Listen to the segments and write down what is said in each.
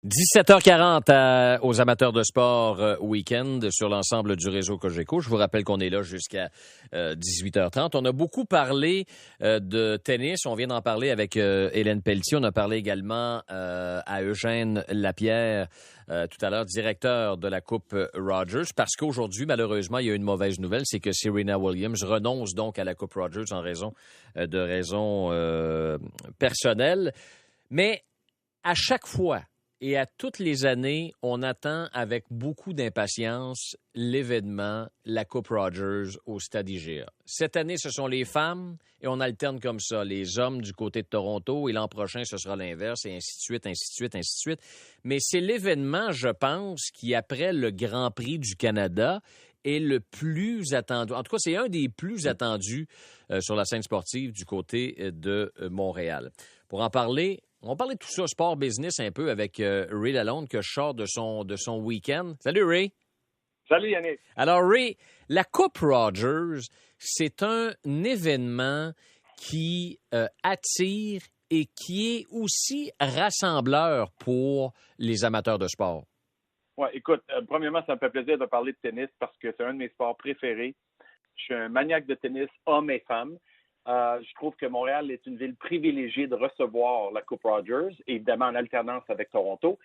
17h40 aux amateurs de sport week-end sur l'ensemble du réseau Cogeco. Je vous rappelle qu'on est là jusqu'à 18h30. On a beaucoup parlé de tennis. On vient d'en parler avec Hélène Pelletier. On a parlé également à Eugène Lapierre tout à l'heure, directeur de la Coupe Rogers, parce qu'aujourd'hui, malheureusement, il y a une mauvaise nouvelle, c'est que Serena Williams renonce donc à la Coupe Rogers en raison de raisons personnelles. Mais à chaque fois, et à toutes les années, on attend avec beaucoup d'impatience l'événement, la Coupe Rogers au Stade IGA. Cette année, ce sont les femmes et on alterne comme ça, les hommes du côté de Toronto et l'an prochain, ce sera l'inverse et ainsi de suite, ainsi de suite, ainsi de suite. Mais c'est l'événement, je pense, qui, après le Grand Prix du Canada, est le plus attendu. En tout cas, c'est un des plus attendus sur la scène sportive du côté de Montréal. Pour en parler, on va parler de tout ça, sport business un peu avec Ray Lalonde que je sors de son week-end. Salut Ray. Salut Yannick. Alors Ray, la Coupe Rogers, c'est un événement qui attire et qui est aussi rassembleur pour les amateurs de sport. Oui, écoute, premièrement, ça me fait plaisir de parler de tennis parce que c'est un de mes sports préférés. Je suis un maniaque de tennis, hommes et femmes. Je trouve que Montréal est une ville privilégiée de recevoir la Coupe Rogers, évidemment en alternance avec Toronto.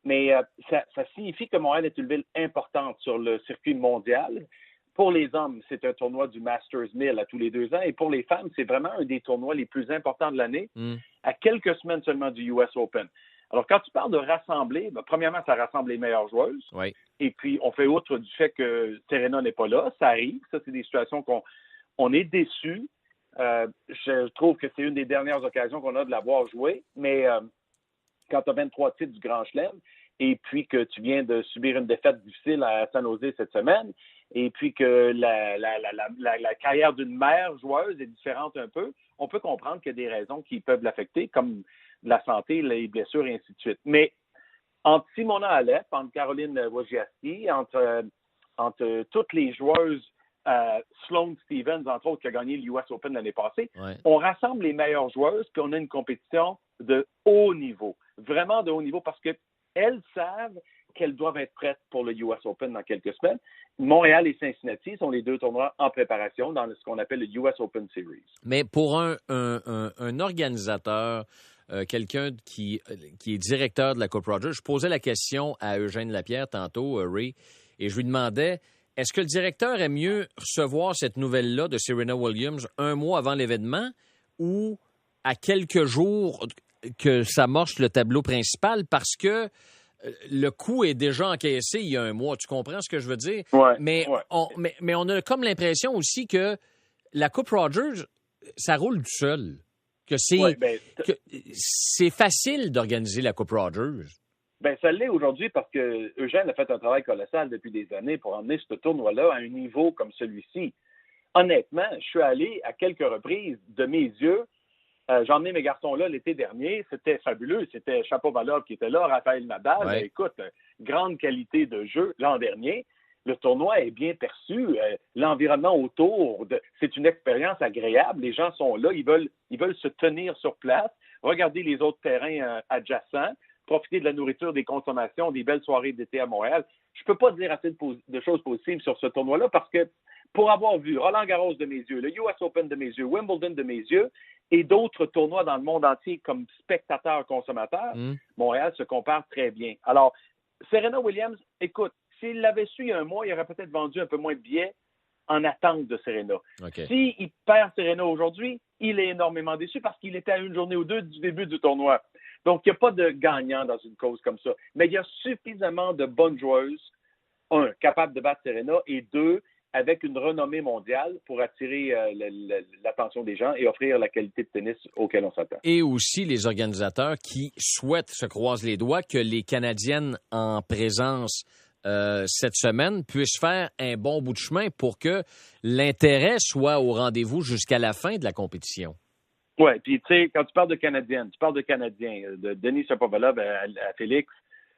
Mais ça signifie que Montréal est une ville importante sur le circuit mondial. Pour les hommes, c'est un tournoi du Masters 1000 à tous les 2 ans. Et pour les femmes, c'est vraiment un des tournois les plus importants de l'année, à quelques semaines seulement du US Open. Alors, quand tu parles de rassembler, premièrement, ça rassemble les meilleures joueuses. Oui. Et puis, on fait outre du fait que Serena n'est pas là. Ça arrive. Ça, c'est des situations qu'on est déçus. Je trouve que c'est une des dernières occasions qu'on a de la voir jouer, mais quand tu as 23 titres du Grand Chelem et puis que tu viens de subir une défaite difficile à San Jose cette semaine et puis que la carrière d'une mère joueuse est différente un peu, on peut comprendre qu'il y a des raisons qui peuvent l'affecter, comme la santé, les blessures et ainsi de suite. Mais entre Simona Halep, entre Caroline Wojcicki, entre toutes les joueuses Sloane Stevens, entre autres, qui a gagné le US Open l'année passée. Ouais. On rassemble les meilleures joueuses, puis on a une compétition de haut niveau, vraiment de haut niveau, parce qu'elles savent qu'elles doivent être prêtes pour le US Open dans quelques semaines. Montréal et Cincinnati sont les 2 tournois en préparation dans ce qu'on appelle le US Open Series. Mais pour un organisateur, quelqu'un qui est directeur de la Coupe Rogers, je posais la question à Eugène Lapierre tantôt, Ray, et je lui demandais, est-ce que le directeur aime mieux recevoir cette nouvelle-là de Serena Williams un mois avant l'événement ou à quelques jours que s'amorce le tableau principal parce que le coup est déjà encaissé il y a un mois. Tu comprends ce que je veux dire? Ouais, mais on a comme l'impression aussi que la Coupe Rogers, ça roule tout seul. Que c'est facile d'organiser la Coupe Rogers. Ben, ça l'est aujourd'hui parce que Eugène a fait un travail colossal depuis des années pour emmener ce tournoi-là à un niveau comme celui-ci. Honnêtement, je suis allé à quelques reprises de mes yeux. J'ai emmené mes garçons là l'été dernier. C'était fabuleux. C'était Shapovalov qui était là, Raphaël Nadal. Ouais. Ben, écoute, grande qualité de jeu l'an dernier. Le tournoi est bien perçu. L'environnement autour, c'est une expérience agréable. Les gens sont là. Ils veulent se tenir sur place, regarder les autres terrains adjacents, profiter de la nourriture, des consommations, des belles soirées d'été à Montréal. Je ne peux pas dire assez de choses positives sur ce tournoi-là parce que pour avoir vu Roland-Garros de mes yeux, le US Open de mes yeux, Wimbledon de mes yeux et d'autres tournois dans le monde entier comme spectateur-consommateur, Montréal se compare très bien. Alors, Serena Williams, écoute, s'il l'avait su il y a un mois, il aurait peut-être vendu un peu moins de billets en attente de Serena. Okay. S'il perd Serena aujourd'hui, il est énormément déçu parce qu'il était à une journée ou deux du début du tournoi. Donc, il n'y a pas de gagnant dans une cause comme ça. Mais il y a suffisamment de bonnes joueuses, un, capables de battre Serena, et deux, avec une renommée mondiale pour attirer l'attention des gens et offrir la qualité de tennis auquel on s'attend. Et aussi les organisateurs qui souhaitent, se croisent les doigts, que les Canadiennes en présence cette semaine puissent faire un bon bout de chemin pour que l'intérêt soit au rendez-vous jusqu'à la fin de la compétition. Oui, puis tu sais, quand tu parles de Canadiennes, tu parles de Canadiens, de Denis Shapovalov à Félix,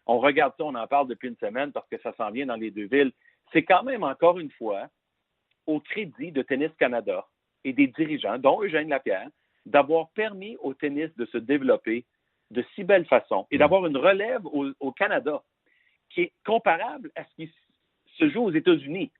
on regarde ça, on en parle depuis une semaine parce que ça s'en vient dans les deux villes. C'est quand même, encore une fois, au crédit de Tennis Canada et des dirigeants, dont Eugène Lapierre, d'avoir permis au tennis de se développer de si belle façon et d'avoir une relève au Canada qui est comparable à ce qui se joue aux États-Unis.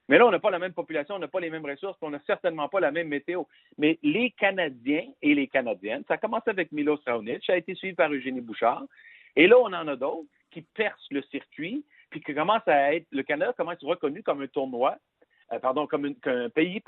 Mais là, on n'a pas la même population, on n'a pas les mêmes ressources, on n'a certainement pas la même météo. Mais les Canadiens et les Canadiennes, ça a commencé avec Milos Raonic, ça a été suivi par Eugénie Bouchard. Et là, on en a d'autres qui percent le circuit, puis que le Canada commence à être reconnu comme un tournoi, comme un pays,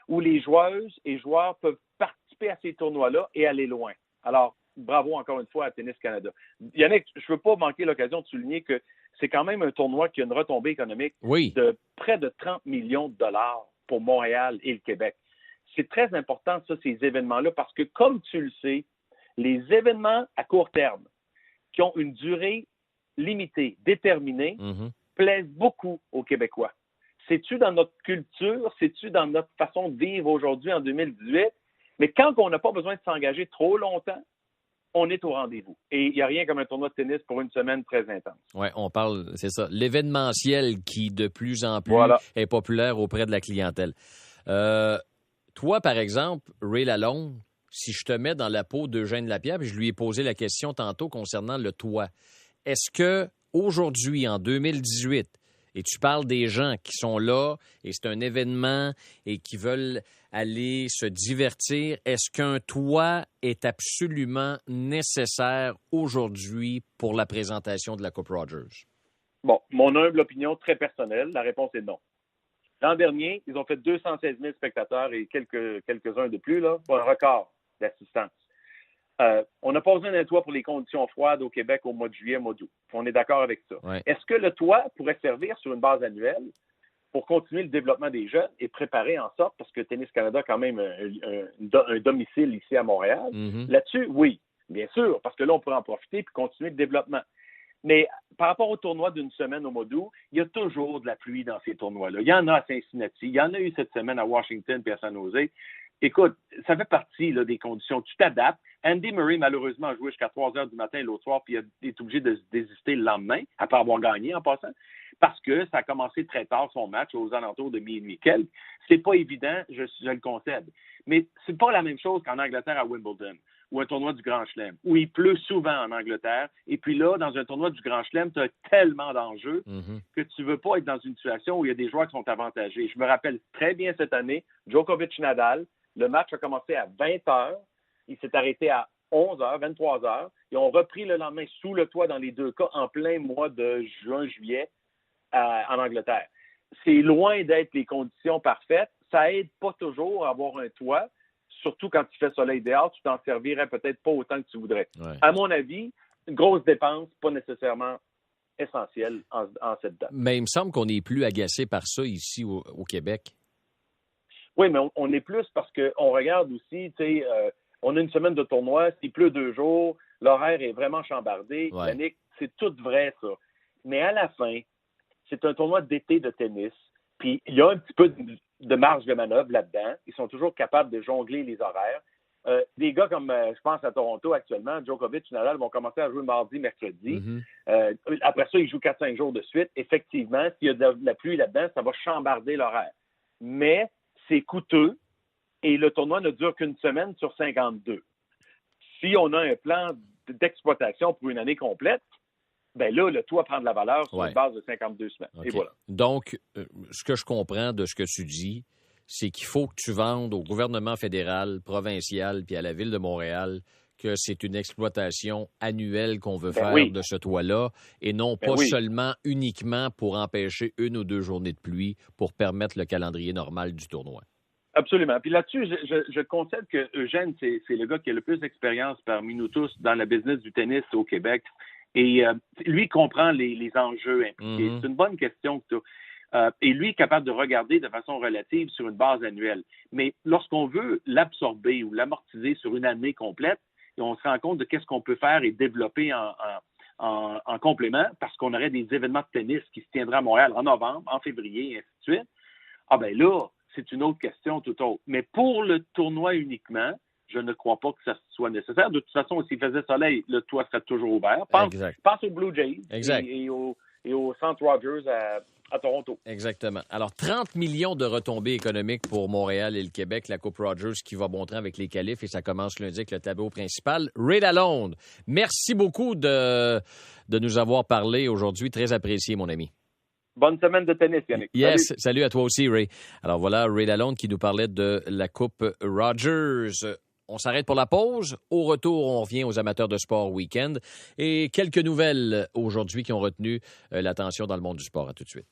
où les joueuses et joueurs peuvent participer à ces tournois-là et aller loin. Alors, bravo encore une fois à Tennis Canada. Yannick, je ne veux pas manquer l'occasion de souligner que c'est quand même un tournoi qui a une retombée économique de près de 30 millions de dollars pour Montréal et le Québec. C'est très important, ça, ces événements-là, parce que, comme tu le sais, les événements à court terme qui ont une durée limitée, déterminée, plaisent beaucoup aux Québécois. C'est-tu dans notre culture? C'est-tu dans notre façon de vivre aujourd'hui en 2018? Mais quand on n'a pas besoin de s'engager trop longtemps, on est au rendez-vous. Et il n'y a rien comme un tournoi de tennis pour une semaine très intense. Oui, on parle, c'est ça, l'événementiel qui, de plus en plus, est populaire auprès de la clientèle. Toi, par exemple, Ray Lalonde, si je te mets dans la peau d'Eugène Lapierre, puis je lui ai posé la question tantôt concernant le toit, est-ce que aujourd'hui, en 2018, et tu parles des gens qui sont là, et c'est un événement, et qui veulent aller se divertir, est-ce qu'un toit est absolument nécessaire aujourd'hui pour la présentation de la Coupe Rogers? Bon, mon humble opinion très personnelle, la réponse est non. L'an dernier, ils ont fait 216 000 spectateurs et quelques-uns de plus, là, pour un record d'assistance. On n'a pas besoin d'un toit pour les conditions froides au Québec au mois de juillet, mois d'août. On est d'accord avec ça. Ouais. Est-ce que le toit pourrait servir sur une base annuelle pour continuer le développement des jeunes et préparer en sorte, parce que Tennis Canada a quand même un domicile ici à Montréal, là-dessus, oui, bien sûr, parce que là, on pourrait en profiter et continuer le développement. Mais par rapport au tournoi d'une semaine au mois d'août, il y a toujours de la pluie dans ces tournois-là. Il y en a à Cincinnati, il y en a eu cette semaine à Washington et à San Jose. Écoute, ça fait partie là, des conditions. Tu t'adaptes. Andy Murray, malheureusement, a joué jusqu'à 3 heures du matin l'autre soir, puis il est obligé de se désister le lendemain, après avoir gagné en passant, parce que ça a commencé très tard son match, aux alentours de minuit quelques. C'est pas évident, je le concède. Mais c'est pas la même chose qu'en Angleterre à Wimbledon, ou un tournoi du Grand Chelem, où il pleut souvent en Angleterre. Et puis là, dans un tournoi du Grand Chelem, tu as tellement d'enjeux que tu veux pas être dans une situation où il y a des joueurs qui sont avantagés. Je me rappelle très bien cette année, Djokovic-Nadal, le match a commencé à 20 heures. Il s'est arrêté à 11 heures, 23 heures. Ils ont repris le lendemain sous le toit dans les deux cas en plein mois de juin-juillet en Angleterre. C'est loin d'être les conditions parfaites. Ça aide pas toujours à avoir un toit. Surtout quand tu fais soleil dehors, tu t'en servirais peut-être pas autant que tu voudrais. Ouais. À mon avis, une grosse dépense, pas nécessairement essentielle en cette date. Mais il me semble qu'on est plus agacé par ça ici au Québec. Oui, mais on est plus parce qu'on regarde aussi, tu sais, on a une semaine de tournoi, s'il pleut 2 jours, l'horaire est vraiment chambardé. Ouais. Yannick, c'est tout vrai, ça. Mais à la fin, c'est un tournoi d'été de tennis, puis il y a un petit peu de marge de manœuvre là-dedans. Ils sont toujours capables de jongler les horaires. Des gars comme, je pense à Toronto actuellement, Djokovic et Nadal vont commencer à jouer mardi, mercredi. Après ça, ils jouent 4-5 jours de suite. Effectivement, s'il y a de la pluie là-dedans, ça va chambarder l'horaire. Mais c'est coûteux et le tournoi ne dure qu'une semaine sur 52. Si on a un plan d'exploitation pour une année complète, ben là, le toit prend de la valeur sur une base de 52 semaines. Okay. Et voilà. Donc, ce que je comprends de ce que tu dis, c'est qu'il faut que tu vendes au gouvernement fédéral, provincial, puis à la Ville de Montréal que c'est une exploitation annuelle qu'on veut faire de ce toit-là et non pas seulement uniquement pour empêcher 1 ou 2 journées de pluie pour permettre le calendrier normal du tournoi. Absolument. Puis là-dessus, je concède que Eugène, c'est le gars qui a le plus d'expérience parmi nous tous dans la business du tennis au Québec. Et lui comprend les enjeux impliqués. C'est une bonne question que tu as. Et lui est capable de regarder de façon relative sur une base annuelle. Mais lorsqu'on veut l'absorber ou l'amortiser sur une année complète, on se rend compte de qu'est-ce qu'on peut faire et développer en complément, parce qu'on aurait des événements de tennis qui se tiendraient à Montréal en novembre, en février, et ainsi de suite. Ah ben là, c'est une autre question tout autre. Mais pour le tournoi uniquement, je ne crois pas que ça soit nécessaire. De toute façon, s'il faisait soleil, le toit serait toujours ouvert. Pense aux Blue Jays et au Centre Rogers à Toronto. Exactement. Alors, 30 millions de retombées économiques pour Montréal et le Québec, la Coupe Rogers qui va bon train avec les qualifs et ça commence lundi avec le tableau principal. Ray Lalonde, merci beaucoup de nous avoir parlé aujourd'hui. Très apprécié, mon ami. Bonne semaine de tennis, Yannick. Yes, salut à toi aussi, Ray. Alors voilà, Ray Lalonde qui nous parlait de la Coupe Rogers. On s'arrête pour la pause. Au retour, on revient aux amateurs de sport week-end. Et quelques nouvelles aujourd'hui qui ont retenu l'attention dans le monde du sport. À tout de suite.